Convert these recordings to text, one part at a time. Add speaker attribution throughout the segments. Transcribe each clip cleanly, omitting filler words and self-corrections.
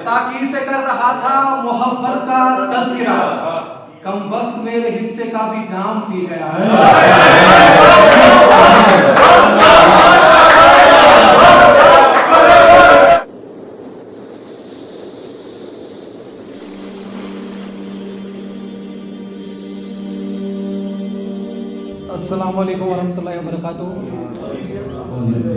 Speaker 1: साकी से कर रहा था मोहब्बत का तज़किरा, कम वक्त मेरे हिस्से का भी जाम पी गया है। अस्सलाम वालेकुम वरहमतुल्लाहि वबरकातुहू।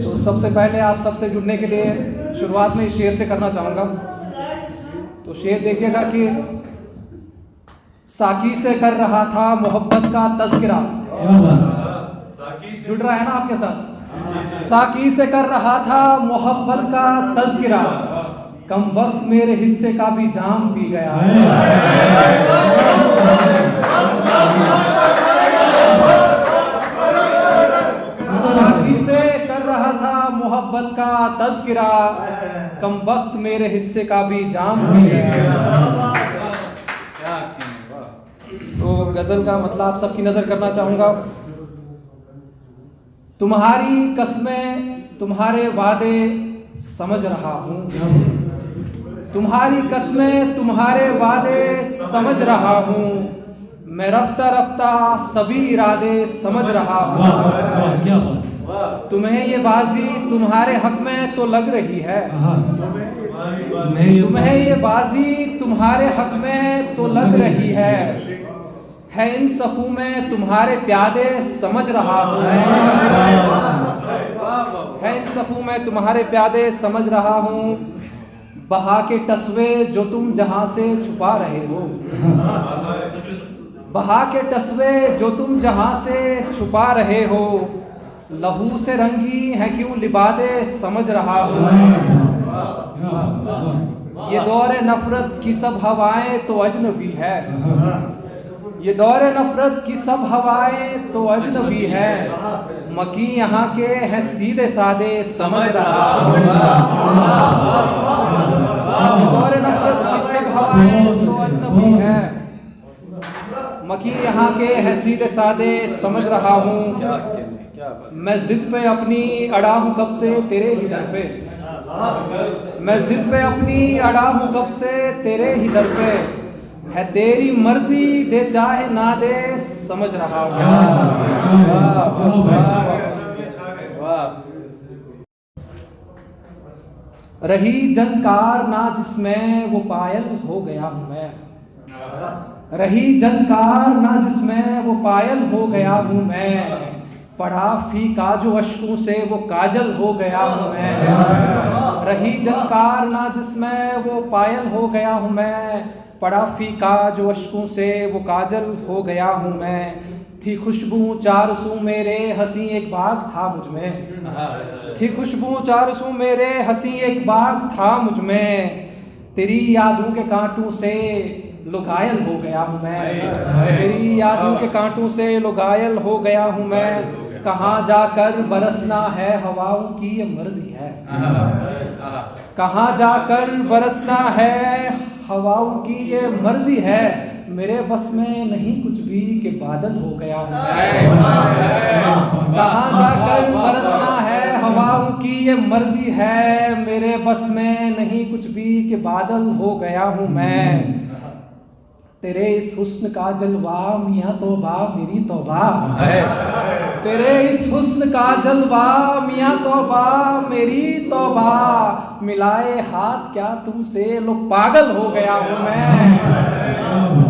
Speaker 1: तो सबसे पहले आप सबसे जुड़ने के लिए शुरुआत में इस शेर से करना चाहूँगा। तो शेर देखिएगा कि साकी से कर रहा था मोहब्बत का तज़किरा। जुड़ रहा है ना आपके साथ? साकी से कर रहा था मोहब्बत का तज़किरा, कम वक्त मेरे हिस्से का भी जाम पी गया है। साकी से कर रहा था मोहब्बत का तज़किरा, कम वक्त मेरे हिस्से का भी जाम पी गया। तो गजल का मतलब आप सबकी नजर करना चाहूंगा। तुम्हारी कस्में तुम्हारे वादे समझ रहा हूँ, तुम्हारी कस्में तुम्हारे वादे समझ रहा हूँ, मैं रफ्ता रफ्ता सभी इरादे समझ रहा हूँ। तुम्हें ये बाजी तुम्हारे हक में तो लग रही है, तुम्हें ये बाजी तुम्हारे हक में तो लग रही है इन सफू में तुम्हारे प्यादे समझ रहा हूँ, है इन सफू में तुम्हारे प्यादे समझ रहा हूँ। बहा के टसवे जो तुम जहां से छुपा रहे हो, बहा के टसवे जो तुम जहां से छुपा रहे हो, लहू से रंगी है क्यों लिबादे समझ रहा हूँ। ये दौरे नफरत की सब हवाएं तो अजनबी है, ये दौरे नफरत की सब हवाएं तो अजनबी है, मकी यहाँ के हैं सीधे सादे समझ रहा हूँ। ये दौरे नफरत की सब हवाएं तो अजनबी है, मकी यहाँ के हैं सीधे सादे समझ रहा हूँ। मैं जिद पे अपनी अड़ा हूँ कब से तेरे ही दर पे, मैं जिद पे अपनी अड़ा हूँ कब से तेरे ही दर पे, है तेरी मर्जी दे चाहे ना दे समझ रहा हूँ। रही जनकार ना जिसमें वो पायल हो गया हूँ मैं, रही जनकार ना जिसमें वो पायल हो गया हूँ मैं, पढ़ा फीका जो अश्कों से वो काजल हो गया हूँ मैं। रही जनकार ना जिसमें वो पायल हो गया हूँ मैं, पढ़ा फीका जो अश्कों से वो काजल हो गया हूँ मैं। थी खुशबू चारसू मेरे हंसी एक बाग था मुझ में, थी खुशबू चारसू मेरे हंसी एक बाग था मुझ में, तेरी यादों के कांटों से लुघायल हो गया हूँ मैं, तेरी यादों के कांटों से लुघायल हो गया हूँ मैं। कहाँ जाकर बरसना है हवाओं की ये मर्जी है, कहाँ जाकर बरसना है हवाओं की ये मर्जी है, मेरे बस में नहीं कुछ भी कि बादल हो गया हूँ मैं। कहाँ जाकर बरसना है हवाओं की ये मर्जी है, मेरे बस में नहीं कुछ भी कि बादल हो गया हूँ मैं। तेरे इस हुस्न का जलवा मियाँ तौबा मेरी तौबा, तेरे इस हुस्न का जलवा मियाँ तौबा मेरी तौबा, मिलाए हाथ क्या तुमसे लो पागल हो गया हूँ मैं,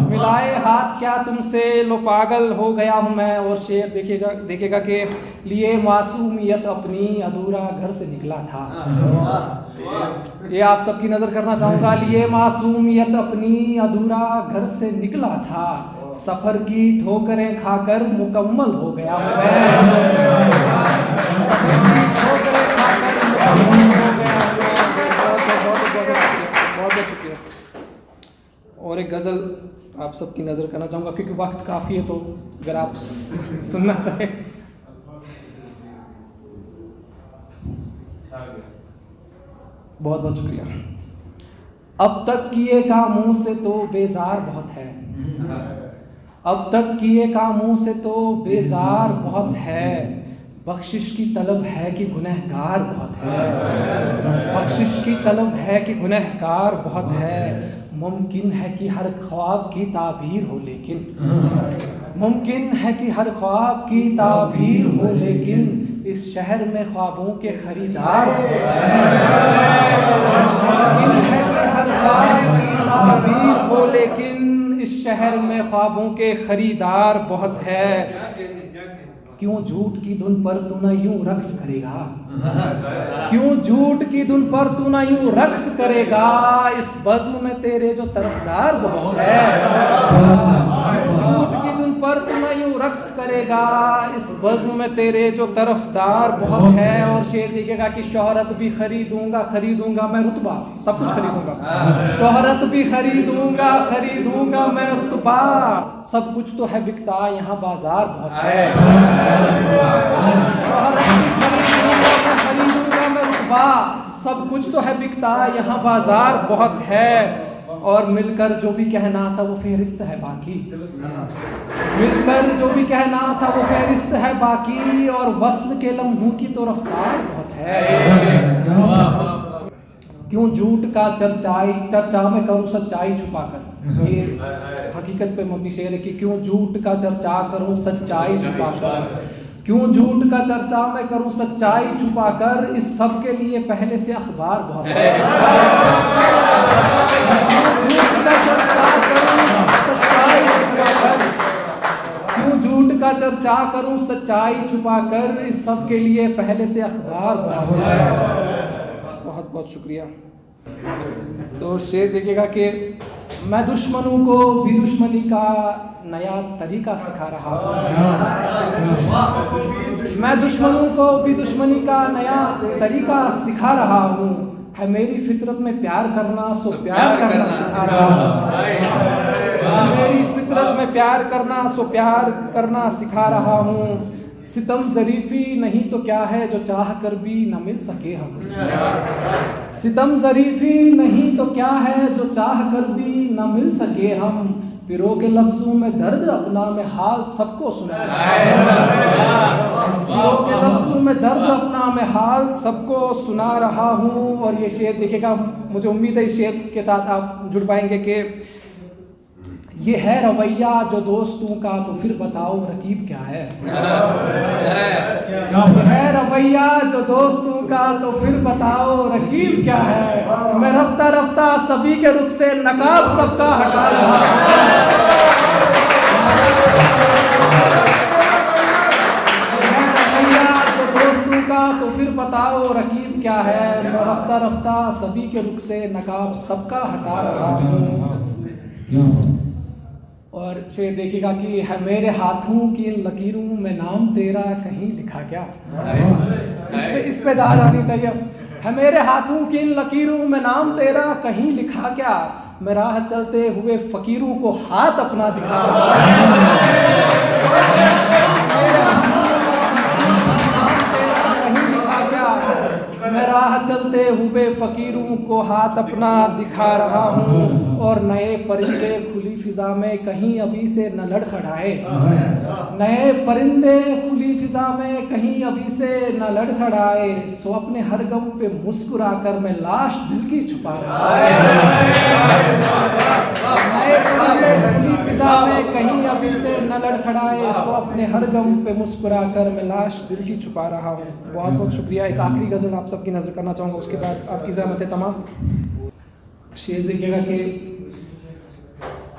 Speaker 1: मिलाए हाथ क्या तुमसे लो पागल हो गया हूँ मैं। और शेर देखिएगा कि लिए मासूमियत अपनी अधूरा घर से निकला था, ये आप सबकी नजर करना चाहूंगा। लिए मासूमियत अपनी अधूरा घर से निकला था, सफर की ठोकरें खाकर मुकम्मल हो गया हूँ मैं, सफर की ठोकरें खाकर मुकम्मल हो गया हूँ मैं। बहुत शुक्रिया। और एक गजल आप सबकी नजर करना चाहूंगा क्योंकि वक्त काफी है, तो अगर आप सुनना चाहें। बहुत बहुत शुक्रिया। अब तक किए कामों से तो बेजार बहुत है, अब तक किए कामों से तो बेजार बहुत है, बख्शिश की तलब है कि गुनहगार बहुत है, बख्शिश की तलब है कि गुनहगार बहुत है। मुमकिन है कि हर ख्वाब की ताबीर हो लेकिन, मुमकिन है कि हर ख्वाब की ताबीर हो लेकिन इस शहर में ख्वाबों के खरीदार मुमकिन है कि हर ख्वाब की ताबीर हो लेकिन इस शहर में ख्वाबों के खरीदार बहुत है। क्यों झूठ की धुन पर तू ना यूं रक्स करेगा, क्यों झूठ की धुन पर तू ना यूं रक्स करेगा, इस बज़्म में तेरे जो तरफदार बहुत है। झूठ की धुन पर तू ना यूं रक्स करेगा, इस बज़्म में तेरे जो तरफदार बहुत है। और शेर लिखेगा कि शोहरत भी खरीदूंगा, खरीदूंगा मैं रुतबा, सब कुछ खरीदूंगा। शोहरत भी खरीदूंगा, खरीदूंगा मैं रुतबा, सब कुछ तो है बिकता यहाँ बाजार बहुत है। खरीदूंगा मैं रुतबा, सब कुछ तो है बिकता यहाँ बाजार बहुत है। और मिलकर जो भी कहना था वो फेरिस्त है बाकी, मिलकर जो भी कहना था वो फेरिस्त है बाकी, और वस्ल के लम्हों की तो रफ्तार बहुत है। क्यों झूठ का चर्चा में करूं सच्चाई छुपाकर, ये हकीकत पे मबनी शेर है कि क्यों झूठ का चर्चा करूं सच्चाई छुपाकर, क्यों झूठ का चर्चा में करूं सच्चाई छुपाकर, इस सब के लिए पहले से अखबार बहुत है। क्यों झूठ का चर्चा करूं सच्चाई छुपाकर, इस सब के लिए पहले से अखबार बहुत है। बहुत बहुत शुक्रिया। तो शेर देखिएगा कि मैं दुश्मनों को भी दुश्मनी का नया तरीका सिखा रहा हूँ, मैं दुश्मनों को भी दुश्मनी का नया तरीका सिखा रहा हूँ। है मेरी फितरत में प्यार करना सो प्यार करना सिखा रहा हूँ, मेरी फितरत में प्यार करना सो प्यार करना सिखा रहा हूँ। सितम ज़रीफ़ी नहीं तो क्या है जो चाह कर भी न मिल सके हम, सितम ज़रीफ़ी नहीं तो क्या है जो चाह कर भी न मिल सके हम, पिरो के लफ्ज़ों में दर्द अपना मैं हाल सबको सुना रहा हूँ, पिरो के लफ्ज़ों में दर्द अपना मैं हाल सबको सुना रहा हूँ। और ये शेर देखिएगा, मुझे उम्मीद है इस शेर के साथ आप जुड़ पाएंगे कि ये है रवैया जो दोस्तों का तो फिर बताओ रकीब क्या है, ये है रवैया जो दोस्तों का तो फिर बताओ रकीब क्या है। मैं रफ्ता रफ्ता सभी के रुख से नकाब सबका हटा रहा दोस्तों का तो फिर बताओ रकीब क्या है। मैं रफ्ता रफ्ता सभी के रुख से नकाब सबका हटा रहा हूँ। और से देखिएगा कि है मेरे हाथों की लकीरों में नाम तेरा कहीं लिखा क्या, इस पे दाद आनी चाहिए। है मेरे हाथों की लकीरों में नाम तेरा कहीं लिखा क्या, मैं राह चलते हुए फकीरों को हाथ अपना दिखा रहा मैं राह चलते हुए फकीरों को हाथ अपना दिखा रहा हूँ। और नए परिंदे खुली फिजा में कहीं अभी से न लड़खड़ाए, नए परिंदे खुली फिजा में कहीं अभी से न लड़खड़ाए, सो अपने हर गम पे मुस्कुराकर मैं लाश दिल की छुपा रहा नए परिंदे खुली फिजा में कहीं अभी से न लड़खड़ाए, सो अपने हर गम पे मुस्कुराकर मैं लाश दिल की छुपा रहा हूँ। बहुत बहुत शुक्रिया। एक आखिरी गज़ल आप सबकी नज़र करना चाहूँगा, उसके बाद आपकी ज़हमत तमाम। शेर देखिएगा कि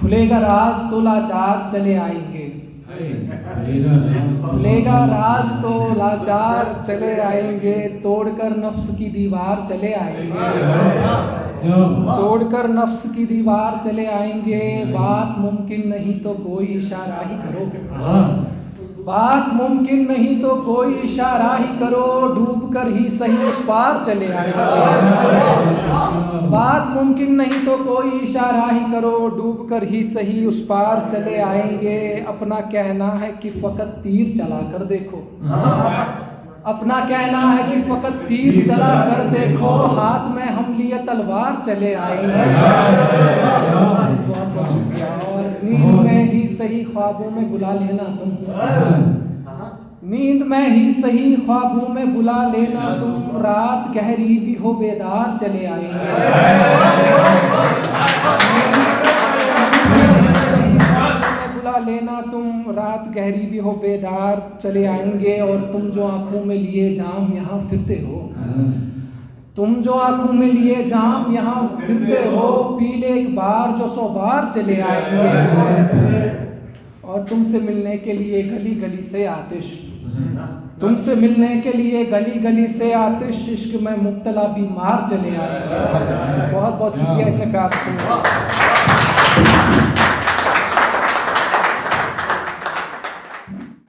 Speaker 1: खुलेगा राज तो लाचार चले आएंगे, खुलेगा राज तो लाचार चले आएंगे, तोड़कर नफ्स की दीवार चले आएंगे, तोड़कर नफ्स की दीवार चले आएंगे। बात मुमकिन नहीं तो कोई इशारा ही करो, बात मुमकिन नहीं तो कोई इशारा ही करो, डूब कर ही सही उस पार चले आएंगे। बात मुमकिन नहीं तो कोई इशारा ही करो, डूब कर ही सही उस पार चले आएंगे। अपना कहना है कि फकत तीर चला कर देखो, अपना कहना है कि फकत तीर चला कर देखो, हाथ में हम लिए तलवार चले आएंगे। बहुत शुक्रिया। और नींद में ही सही ख्वाबों में बुला लेना तुम, नींद में ही सही ख्वाबों में बुला लेना तुम, रात गहरी भी हो बेदार चले आएंगे। बुला लेना तुम, रात गहरी भी हो बेदार चले आएंगे। और तुम जो आंखों में लिए जाम यहाँ फिरते हो, तुम जो आंखों में लिए जाम यहाँ फिरते हो, पीले एक बार जो 100 बार चले आएंगे। और तुमसे मिलने के लिए गली गली से आतिश, तुमसे मिलने के लिए गली गली से आतिश, इश्क में मुब्तला बीमार चले आएंगे। बहुत बहुत शुक्रिया इतने प्यार से।